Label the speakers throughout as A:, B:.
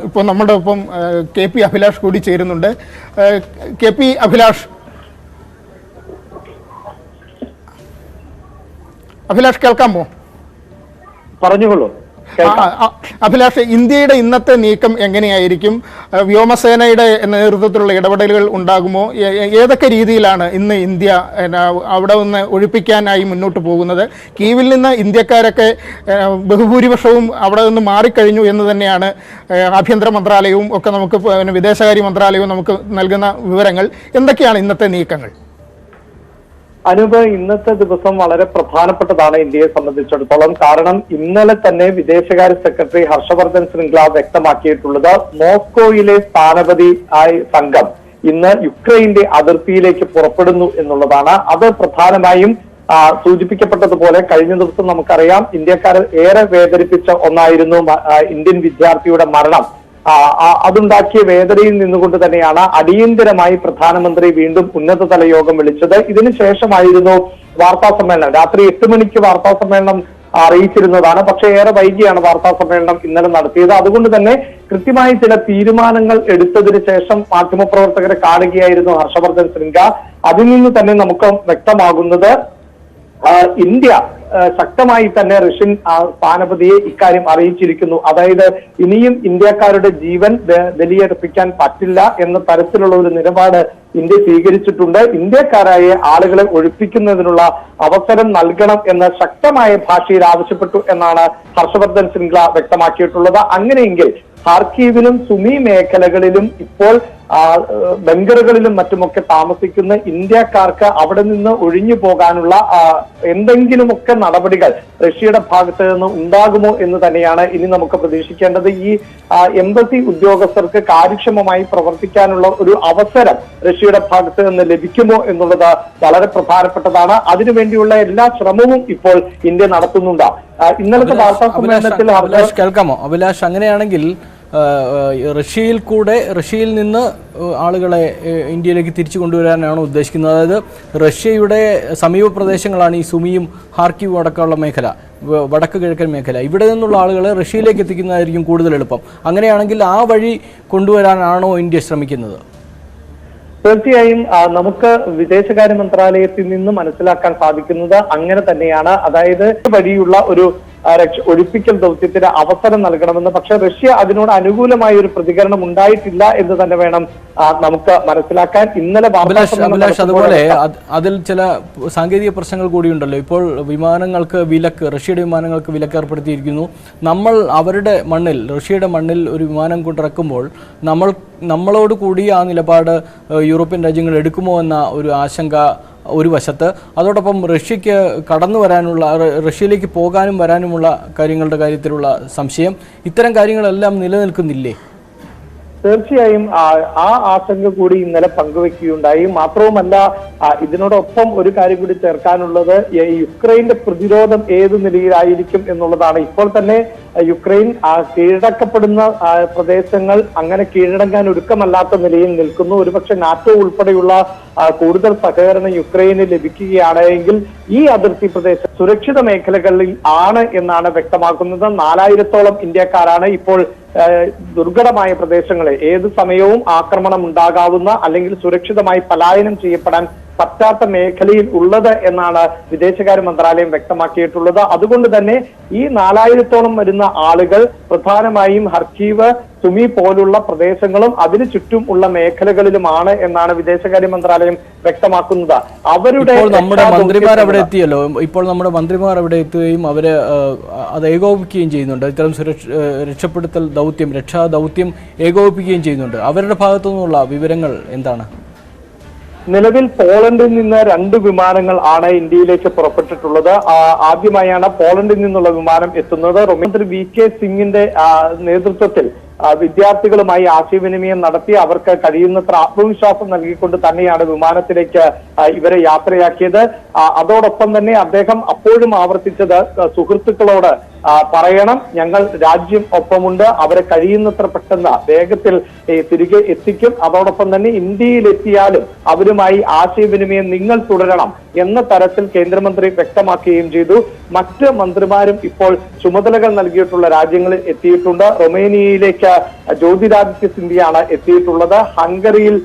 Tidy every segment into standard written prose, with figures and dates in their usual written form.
A: ഇപ്പോൾ നമ്മുടെ ഒപ്പം കെ പി അഭിലാഷ് കൂടി ചേരുന്നുണ്ട്. കെ പി അഭിലാഷ് കേൾക്കാമോ?
B: പറഞ്ഞോളൂ.
A: അഭിലാഷ്, ഇന്ത്യയുടെ ഇന്നത്തെ നീക്കം എങ്ങനെയായിരിക്കും? വ്യോമസേനയുടെ നേതൃത്വത്തിലുള്ള ഇടപെടലുകൾ ഉണ്ടാകുമോ? ഏതൊക്കെ രീതിയിലാണ് ഇന്ന് ഇന്ത്യ അവിടെ നിന്ന് ഒഴിപ്പിക്കാനായി മുന്നോട്ട് പോകുന്നത്? കീവിൽ നിന്ന് ഇന്ത്യക്കാരൊക്കെ ബഹുഭൂരിപക്ഷവും അവിടെ നിന്ന് മാറിക്കഴിഞ്ഞു എന്ന് തന്നെയാണ് ആഭ്യന്തര മന്ത്രാലയവും ഒക്കെ നമുക്ക് വിദേശകാര്യ മന്ത്രാലയവും നമുക്ക് നൽകുന്ന വിവരങ്ങൾ. എന്തൊക്കെയാണ് ഇന്നത്തെ നീക്കങ്ങൾ?
B: അനൂപ്, ഇന്നത്തെ ദിവസം വളരെ പ്രധാനപ്പെട്ടതാണ് ഇന്ത്യയെ സംബന്ധിച്ചിടത്തോളം. കാരണം ഇന്നലെ തന്നെ വിദേശകാര്യ സെക്രട്ടറി ഹർഷവർദ്ധൻ ശൃംഗ്ല വ്യക്തമാക്കിയിട്ടുള്ളത് മോസ്കോയിലെ സ്ഥാനപതി സംഘം ഇന്ന് യുക്രൈന്റെ അതിർത്തിയിലേക്ക് പുറപ്പെടുന്നു എന്നുള്ളതാണ്. അത് പ്രധാനമായും സൂചിപ്പിക്കപ്പെട്ടതുപോലെ കഴിഞ്ഞ ദിവസം നമുക്കറിയാം ഇന്ത്യക്കാരെ ഏറെ വേദനിപ്പിച്ച ഒന്നായിരുന്നു ഇന്ത്യൻ വിദ്യാർത്ഥിയുടെ മരണം. അതുണ്ടാക്കിയ വേദനയിൽ നിന്നുകൊണ്ട് തന്നെയാണ് അടിയന്തരമായി പ്രധാനമന്ത്രി വീണ്ടും ഉന്നതതല യോഗം വിളിച്ചത്. ഇതിനുശേഷമായിരുന്നു വാർത്താ സമ്മേളനം. രാത്രി 8 മണിക്ക് വാർത്താ സമ്മേളനം അറിയിച്ചിരുന്നതാണ്. പക്ഷേ ഏറെ വൈകിയാണ് വാർത്താ സമ്മേളനം ഇന്നലെ നടത്തിയത്. അതുകൊണ്ട് തന്നെ കൃത്യമായി ചില തീരുമാനങ്ങൾ എടുത്തതിന് ശേഷം മാധ്യമപ്രവർത്തകരെ കാണുകയായിരുന്നു ഹർഷവർദ്ധൻ ശൃംഗ്ല. അതിൽ നിന്ന് തന്നെ നമുക്ക് വ്യക്തമാകുന്നത് ഇന്ത്യ ശക്തമായി തന്നെ റഷ്യൻ സ്ഥാനപതിയെ ഇക്കാര്യം അറിയിച്ചിരിക്കുന്നു. അതായത് ഇനിയും ഇന്ത്യക്കാരുടെ ജീവൻ ബലിയർപ്പിക്കാൻ പറ്റില്ല എന്ന തരത്തിലുള്ള ഒരു നിലപാട് ഇന്ത്യ സ്വീകരിച്ചിട്ടുണ്ട്. ഇന്ത്യക്കാരായ ആളുകളെ ഒഴിപ്പിക്കുന്നതിനുള്ള അവസരം നൽകണം എന്ന് ശക്തമായ ഭാഷയിൽ ആവശ്യപ്പെട്ടു എന്നാണ് ഹർഷവർദ്ധൻ ശൃംഗ്ല വ്യക്തമാക്കിയിട്ടുള്ളത്. അങ്ങനെയെങ്കിൽ ഖാർക്കീവിലും സുമി മേഖലകളിലും ഇപ്പോൾ ബങ്കറുകളിലും മറ്റുമൊക്കെ താമസിക്കുന്ന ഇന്ത്യക്കാർക്ക് അവിടെ നിന്ന് ഒഴിഞ്ഞു പോകാനുള്ള എന്തെങ്കിലുമൊക്കെ നടപടികൾ റഷ്യയുടെ ഭാഗത്ത് നിന്ന് ഉണ്ടാകുമോ എന്ന് തന്നെയാണ് ഇനി നമുക്ക് പ്രതീക്ഷിക്കേണ്ടത്. ഈ എംബസി ഉദ്യോഗസ്ഥർക്ക് കാര്യക്ഷമമായി പ്രവർത്തിക്കാനുള്ള ഒരു അവസരം റഷ്യയുടെ ഭാഗത്ത് നിന്ന് ലഭിക്കുമോ എന്നുള്ളത് വളരെ പ്രധാനപ്പെട്ടതാണ്. അതിനുവേണ്ടിയുള്ള എല്ലാ ശ്രമവും ഇപ്പോൾ ഇന്ത്യ നടത്തുന്നുണ്ട്. ഇന്നലത്തെ വാർത്താ സമ്മേളനത്തിൽ
C: കേൾക്കാമോ അഭിലാഷ്? അങ്ങനെയാണെങ്കിൽ റഷ്യയിൽ നിന്ന് ആളുകളെ ഇന്ത്യയിലേക്ക് തിരിച്ചു കൊണ്ടുവരാനാണ് ഉദ്ദേശിക്കുന്നത്. അതായത് റഷ്യയുടെ സമീപ പ്രദേശങ്ങളാണ് ഈ സുമിയും ഹാർക്കിവും അടക്കമുള്ള മേഖല, വടക്ക് കിഴക്കൻ മേഖല. ഇവിടെ നിന്നുള്ള ആളുകളെ റഷ്യയിലേക്ക് എത്തിക്കുന്നതായിരിക്കും കൂടുതൽ എളുപ്പം. അങ്ങനെയാണെങ്കിൽ ആ വഴി കൊണ്ടുവരാനാണോ ഇന്ത്യ ശ്രമിക്കുന്നത്?
B: തീർച്ചയായും നമുക്ക് വിദേശകാര്യ മന്ത്രാലയത്തിൽ നിന്ന് മനസ്സിലാക്കാൻ സാധിക്കുന്നത് അങ്ങനെ തന്നെയാണ്. അതായത് വഴിയുള്ള ഒരു ഒഴിപ്പിക്കൽ ദൗത്യത്തിന് അവസരം നൽകണമെന്ന്. പക്ഷെ റഷ്യ അതിനോട് അനുകൂലമായ ഒരു പ്രതികരണം ഉണ്ടായിട്ടില്ല എന്ന് തന്നെ വേണം നമുക്ക് മനസ്സിലാക്കാൻ. ഇന്നലെ
C: അഭിലാഷ്, അതുപോലെ അതിൽ ചില സാങ്കേതിക പ്രശ്നങ്ങൾ കൂടിയുണ്ടല്ലോ. ഇപ്പോൾ റഷ്യയുടെ വിമാനങ്ങൾക്ക് വിലക്ക് ഏർപ്പെടുത്തിയിരിക്കുന്നു. നമ്മൾ അവരുടെ മണ്ണിൽ, റഷ്യയുടെ മണ്ണിൽ ഒരു വിമാനം കൊണ്ടിറക്കുമ്പോൾ നമ്മളോട് കൂടി ആ നിലപാട് യൂറോപ്യൻ രാജ്യങ്ങൾ എടുക്കുമോ എന്ന ഒരു ആശങ്ക ഒരു വശത്ത്. അതോടൊപ്പം റഷ്യയിലേക്ക് പോകാനും വരാനുമുള്ള കാര്യങ്ങളുടെ കാര്യത്തിലുള്ള സംശയം, ഇത്തരം കാര്യങ്ങളെല്ലാം നിലനിൽക്കുന്നില്ലേ?
B: തീർച്ചയായും ആ ആശങ്ക കൂടി ഇന്നലെ പങ്കുവെക്കുകയുണ്ടായി. മാത്രവുമല്ല, ഇതിനോടൊപ്പം ഒരു കാര്യം കൂടി ചേർക്കാനുള്ളത് യുക്രൈന്റെ പ്രതിരോധം ഏത് നിലയിലായിരിക്കും എന്നുള്ളതാണ്. ഇപ്പോൾ തന്നെ യുക്രൈൻ കീഴടക്കപ്പെടുന്ന പ്രദേശങ്ങൾ അങ്ങനെ കീഴടങ്ങാൻ ഒരുക്കമല്ലാത്ത നിലയിൽ നിൽക്കുന്നു. ഒരുപക്ഷെ നാറ്റോ ഉൾപ്പെടെയുള്ള കൂടുതൽ സഹകരണം യുക്രൈന് ലഭിക്കുകയാണെങ്കിൽ ഈ അതിർത്തി പ്രദേശം സുരക്ഷിത മേഖലകളിൽ ആണ് എന്നാണ് വ്യക്തമാക്കുന്നത്. 4000-ഓളം ഇന്ത്യക്കാരാണ് ഇപ്പോൾ ദുർഘടമായ പ്രദേശങ്ങളെ ഏത് സമയവും ആക്രമണം ഉണ്ടാകാവുന്ന അല്ലെങ്കിൽ സുരക്ഷിതമായി പലായനം ചെയ്യപ്പെടാൻ പറ്റാത്ത മേഖലയിൽ ഉള്ളത് എന്നാണ് വിദേശകാര്യ മന്ത്രാലയം വ്യക്തമാക്കിയിട്ടുള്ളത്. അതുകൊണ്ട് തന്നെ ഈ 4000-ഓളം വരുന്ന ആളുകൾ പ്രധാനമായും ഹാർക്കീവ്, സുമി പോലുള്ള പ്രദേശങ്ങളും അതിനു ചുറ്റും ഉള്ള മേഖലകളിലുമാണ് എന്നാണ് വിദേശകാര്യ മന്ത്രാലയം വ്യക്തമാക്കുന്നത്.
C: നമ്മുടെ മന്ത്രിമാർ അവിടെ എത്തിയല്ലോ. ഇപ്പോൾ നമ്മുടെ മന്ത്രിമാർ അവിടെ എത്തുകയും അവര് അത് ഏകോപിക്കുകയും ചെയ്യുന്നുണ്ട്. ഇത്തരം രക്ഷാ ദൗത്യം ഏകോപിപ്പിക്കുകയും ചെയ്യുന്നുണ്ട്. അവരുടെ ഭാഗത്തു നിന്നുള്ള വിവരങ്ങൾ എന്താണ്?
B: നിലവിൽ പോളണ്ടിൽ നിന്ന് 2 വിമാനങ്ങൾ ആണ് ഇന്ത്യയിലേക്ക് പുറപ്പെട്ടിട്ടുള്ളത്. ആദ്യമായാണ് പോളണ്ടിൽ നിന്നുള്ള വിമാനം എത്തുന്നത്. മന്ത്രി VK സിംഗിന്റെ നേതൃത്വത്തിൽ വിദ്യാർത്ഥികളുമായി ആശയവിനിമയം നടത്തി അവർക്ക് കഴിയുന്നത്ര ആത്മവിശ്വാസം നൽകിക്കൊണ്ട് തന്നെയാണ് വിമാനത്തിലേക്ക് ഇവരെ യാത്രയാക്കിയത്. അതോടൊപ്പം തന്നെ അദ്ദേഹം അപ്പോഴും ആവർത്തിച്ചത് സുഹൃത്തുക്കളോട് പറയണം, ഞങ്ങൾ രാജ്യം ഒപ്പമുണ്ട്, അവരെ കഴിയുന്നത്ര പെട്ടെന്ന് വേഗത്തിൽ തിരികെ എത്തിക്കും. അതോടൊപ്പം തന്നെ ഇന്ത്യയിലെത്തിയാലും അവരുമായി ആശയവിനിമയം നിങ്ങൾ തുടരണം എന്ന തരത്തിൽ കേന്ദ്രമന്ത്രി വ്യക്തമാക്കുകയും ചെയ്തു. മറ്റ് മന്ത്രിമാരും ഇപ്പോൾ ചുമതലകൾ നൽകിയിട്ടുള്ള രാജ്യങ്ങളിൽ എത്തിയിട്ടുണ്ട്. റൊമേനിയയിലേക്ക് ഇന്ത്യയിലേക്ക് ജ്യോതിരാദിത്യ സിന്ധ്യയാണ് എത്തിയിട്ടുള്ളത്. ഹംഗറിയിൽ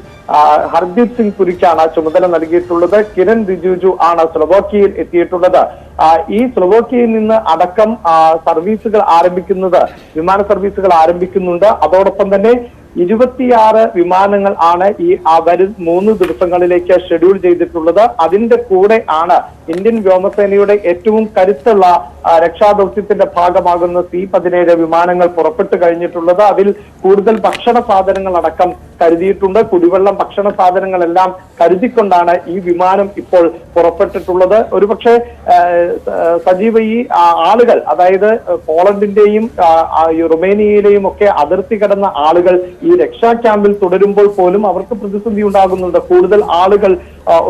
B: ഹർദീപ് സിംഗ് പുരിക്കാണ് ചുമതല നൽകിയിട്ടുള്ളത്. കിരൺ റിജിജു ആണ് സ്ലൊവാക്കിയയിൽ എത്തിയിട്ടുള്ളത്. ഈ സ്ലൊവാക്കിയയിൽ നിന്ന് അടക്കം സർവീസുകൾ ആരംഭിക്കുന്നത്, വിമാന സർവീസുകൾ ആരംഭിക്കുന്നുണ്ട്. അതോടൊപ്പം തന്നെ 26 വിമാനങ്ങൾ ആണ് ഈ വരും 3 ദിവസങ്ങളിലേക്ക് ഷെഡ്യൂൾ ചെയ്തിട്ടുള്ളത്. അതിന്റെ കൂടെ ആണ് ഇന്ത്യൻ വ്യോമസേനയുടെ ഏറ്റവും കരുത്തുള്ള രക്ഷാദൌത്യത്തിന്റെ ഭാഗമാകുന്ന C-17 വിമാനങ്ങൾ പുറപ്പെട്ടു കഴിഞ്ഞിട്ടുള്ളത്. അതിൽ കൂടുതൽ ഭക്ഷണ സാധനങ്ങൾ അടക്കം കരുതിയിട്ടുണ്ട്. കുടിവെള്ളം, ഭക്ഷണ സാധനങ്ങളെല്ലാം കരുതിക്കൊണ്ടാണ് ഈ വിമാനം ഇപ്പോൾ പുറപ്പെട്ടിട്ടുള്ളത്. ഒരുപക്ഷെ സജീവ ഈ ആളുകൾ, അതായത് പോളണ്ടിന്റെയും റുമേനിയയിലെയും ഒക്കെ അതിർത്തി കടന്ന ആളുകൾ ഈ രക്ഷാ ക്യാമ്പിൽ തുടരുമ്പോൾ പോലും അവർക്ക് പ്രതിസന്ധി ഉണ്ടാകുന്നുണ്ട്. കൂടുതൽ ആളുകൾ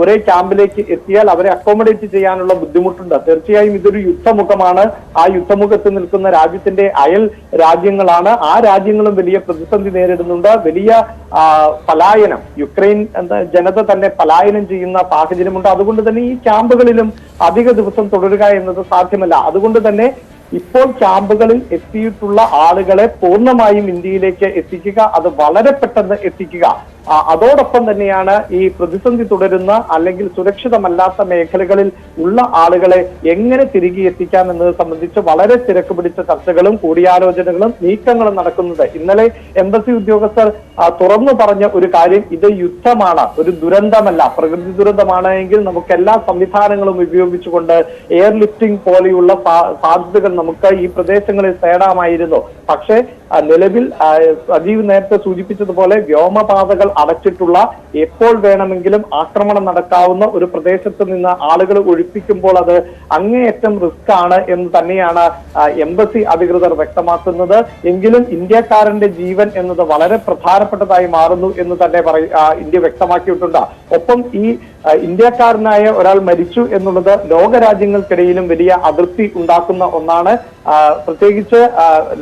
B: ഒരേ ക്യാമ്പിലേക്ക് എത്തിയാൽ അവരെ അക്കോമഡേറ്റ് ചെയ്യാനുള്ള ബുദ്ധിമുട്ടുണ്ട്. തീർച്ചയായും ഇതൊരു യുദ്ധമുഖമാണ്. ആ യുദ്ധമുഖത്ത് നിൽക്കുന്ന രാജ്യത്തിന്റെ അയൽ രാജ്യങ്ങളാണ്. ആ രാജ്യങ്ങളും വലിയ പ്രതിസന്ധി നേരിടുന്നുണ്ട്. വലിയ പലായനം, യുക്രൈൻ ജനത തന്നെ പലായനം ചെയ്യുന്ന സാഹചര്യമുണ്ട്. അതുകൊണ്ട് തന്നെ ഈ ക്യാമ്പുകളിലും അധിക ദിവസം തുടരുക എന്നത് സാധ്യമല്ല. അതുകൊണ്ട് തന്നെ ഇപ്പോൾ ക്യാമ്പുകളിൽ എത്തിയിട്ടുള്ള ആളുകളെ പൂർണ്ണമായും ഇന്ത്യയിലേക്ക് എത്തിക്കുക, അത് വളരെ പെട്ടെന്ന് എത്തിക്കുക. അതോടൊപ്പം തന്നെയാണ് ഈ പ്രതിസന്ധി തുടരുന്ന അല്ലെങ്കിൽ സുരക്ഷിതമല്ലാത്ത മേഖലകളിൽ ഉള്ള ആളുകളെ എങ്ങനെ തിരികെ എത്തിക്കാം എന്നത് സംബന്ധിച്ച് വളരെ തിരക്ക് പിടിച്ച ചർച്ചകളും കൂടിയാലോചനകളും നീക്കങ്ങളും നടക്കുന്നത്. ഇന്നലെ എംബസി ഉദ്യോഗസ്ഥർ തുറന്നു പറഞ്ഞ ഒരു കാര്യം, ഇത് യുദ്ധമാണ്, ഒരു ദുരന്തമല്ല. പ്രകൃതി ദുരന്തമാണ് എങ്കിൽ നമുക്ക് എല്ലാ സംവിധാനങ്ങളും ഉപയോഗിച്ചുകൊണ്ട് എയർ ലിഫ്റ്റിംഗ് പോലെയുള്ള സാധ്യതകൾ നമുക്ക് ഈ പ്രദേശങ്ങളിൽ തേടാമായിരുന്നു. പക്ഷേ നിലവിൽ സജീവ് നേരത്തെ സൂചിപ്പിച്ചതുപോലെ വ്യോമപാതകൾ അടച്ചിട്ടുള്ള, എപ്പോൾ വേണമെങ്കിലും ആക്രമണം നടക്കാവുന്ന ഒരു പ്രദേശത്ത് നിന്ന് ആളുകൾ ഒഴിപ്പിക്കുമ്പോൾ അത് അങ്ങേയറ്റം റിസ്ക് ആണ് എന്ന് തന്നെയാണ് എംബസി അധികൃതർ വ്യക്തമാക്കുന്നത്. എങ്കിലും ഇന്ത്യക്കാരന്റെ ജീവൻ എന്നത് വളരെ പ്രധാനപ്പെട്ടതായി മാറുന്നു എന്ന് തന്നെ ഇന്ത്യ വ്യക്തമാക്കിയിട്ടുണ്ട്. ഒപ്പം ഈ ഇന്ത്യക്കാരനായ ഒരാൾ മരിച്ചു എന്നുള്ളത് ലോകരാജ്യങ്ങൾക്കിടയിലും വലിയ അതൃപ്തി ഉണ്ടാക്കുന്ന ഒന്നാണ്. പ്രത്യേകിച്ച്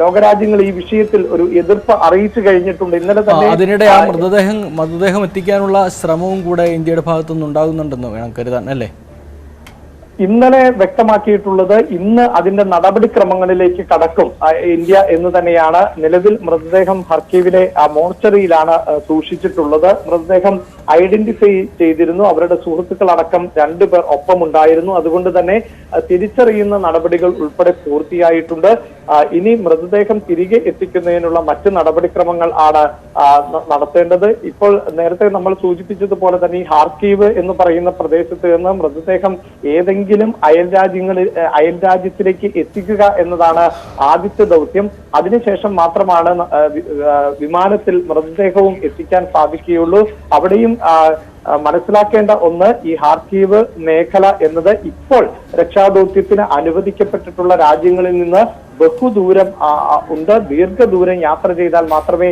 B: ലോകരാജ്യങ്ങൾ ഈ വിഷയത്തിൽ ഒരു എതിർപ്പ് അറിയിച്ചു കഴിഞ്ഞിട്ടുണ്ട്. ഇന്നലെ തന്നെ
C: അതിനിടെ ആ മൃതദേഹം എത്തിക്കാനുള്ള ശ്രമവും കൂടെ ഇന്ത്യയുടെ ഭാഗത്തുനിന്ന് ഉണ്ടാകുന്നുണ്ടെന്ന് വേണം കരുതാൻ, അല്ലേ?
B: ഇന്നലെ വ്യക്തമാക്കിയിട്ടുള്ളത് ഇന്ന് അതിന്റെ നടപടിക്രമങ്ങളിലേക്ക് കടക്കും ഇന്ത്യ എന്ന് തന്നെയാണ്. നിലവിൽ മൃതദേഹം ഖർക്കീവിലെ മോർച്ചറിയിലാണ് സൂക്ഷിച്ചിട്ടുള്ളത്. മൃതദേഹം ഐഡന്റിഫൈ ചെയ്തിരുന്നു. അവരുടെ സുഹൃത്തുക്കളടക്കം 2 പേർ ഒപ്പമുണ്ടായിരുന്നു. അതുകൊണ്ട് തന്നെ തിരിച്ചറിയുന്ന നടപടികൾ ഉൾപ്പെടെ പൂർത്തിയായിട്ടുണ്ട്. ഇനി മൃതദേഹം തിരികെ എത്തിക്കുന്നതിനുള്ള മറ്റ് നടപടിക്രമങ്ങൾ ആണ് നടത്തേണ്ടത്. ഇപ്പോൾ നേരത്തെ നമ്മൾ സൂചിപ്പിച്ചതുപോലെ തന്നെ ഈ ഖാർക്കീവ് എന്ന് പറയുന്ന പ്രദേശത്ത് നിന്ന് മൃതദേഹം ഏതെങ്കിലും അയൽ രാജ്യത്തിലേക്ക് എത്തിക്കുക എന്നതാണ് ആദ്യത്തെ ദൗത്യം. അതിനുശേഷം മാത്രമാണ് വിമാനത്തിൽ മൃതദേഹവും എത്തിക്കാൻ സാധിക്കുകയുള്ളൂ. അവിടെയും മനസ്സിലാക്കേണ്ട ഒന്ന്, ഈ ഖാർക്കീവ് മേഖല എന്നത് ഇപ്പോൾ രക്ഷാദൗത്യത്തിന് അനുവദിക്കപ്പെട്ടിട്ടുള്ള രാജ്യങ്ങളിൽ നിന്ന് ബഹുദൂരം ഉണ്ട്. ദീർഘദൂരം യാത്ര ചെയ്താൽ മാത്രമേ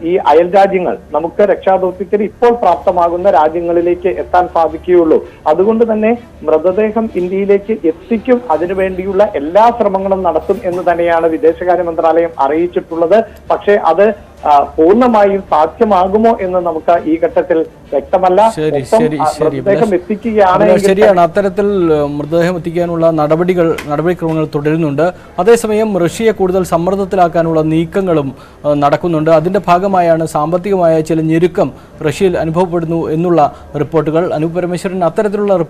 B: ഈ അയൽ രാജ്യങ്ങൾ, നമുക്ക് രക്ഷാദൗത്യത്തിന് ഇപ്പോൾ പ്രാപ്തമാകുന്ന രാജ്യങ്ങളിലേക്ക് എത്താൻ സാധിക്കുകയുള്ളൂ. അതുകൊണ്ട് തന്നെ മൃതദേഹം ഇന്ത്യയിലേക്ക് എത്തിക്കും, അതിനുവേണ്ടിയുള്ള എല്ലാ ശ്രമങ്ങളും നടത്തും എന്ന് തന്നെയാണ് വിദേശകാര്യ മന്ത്രാലയം അറിയിച്ചിട്ടുള്ളത്. പക്ഷേ അത് പൂർണ്ണമായും സാധ്യമാകുമോ എന്ന് നമുക്ക് ഈ ഘട്ടത്തിൽ വ്യക്തമല്ല. മൃതദേഹം എത്തിക്കുകയാണെങ്കിൽ
C: ശരിയാണ്, അത്തരത്തിൽ മൃതദേഹം എത്തിക്കാനുള്ള നടപടിക്രമങ്ങൾ തുടരുന്നുണ്ട്. അതേസമയം റഷ്യയെ കൂടുതൽ സമ്മർദ്ദത്തിലാക്കാനുള്ള നീക്കങ്ങളും നടക്കുന്നുണ്ട്. അതിന്റെ ഭാഗമായാണ് സാമ്പത്തികമായ ചില ഞെരുക്കം റഷ്യയിൽ അനുഭവപ്പെടുന്നു എന്നുള്ള റിപ്പോർട്ടുകൾ. അനൂപ് പരമേശ്വരൻ, അത്തരത്തിലുള്ള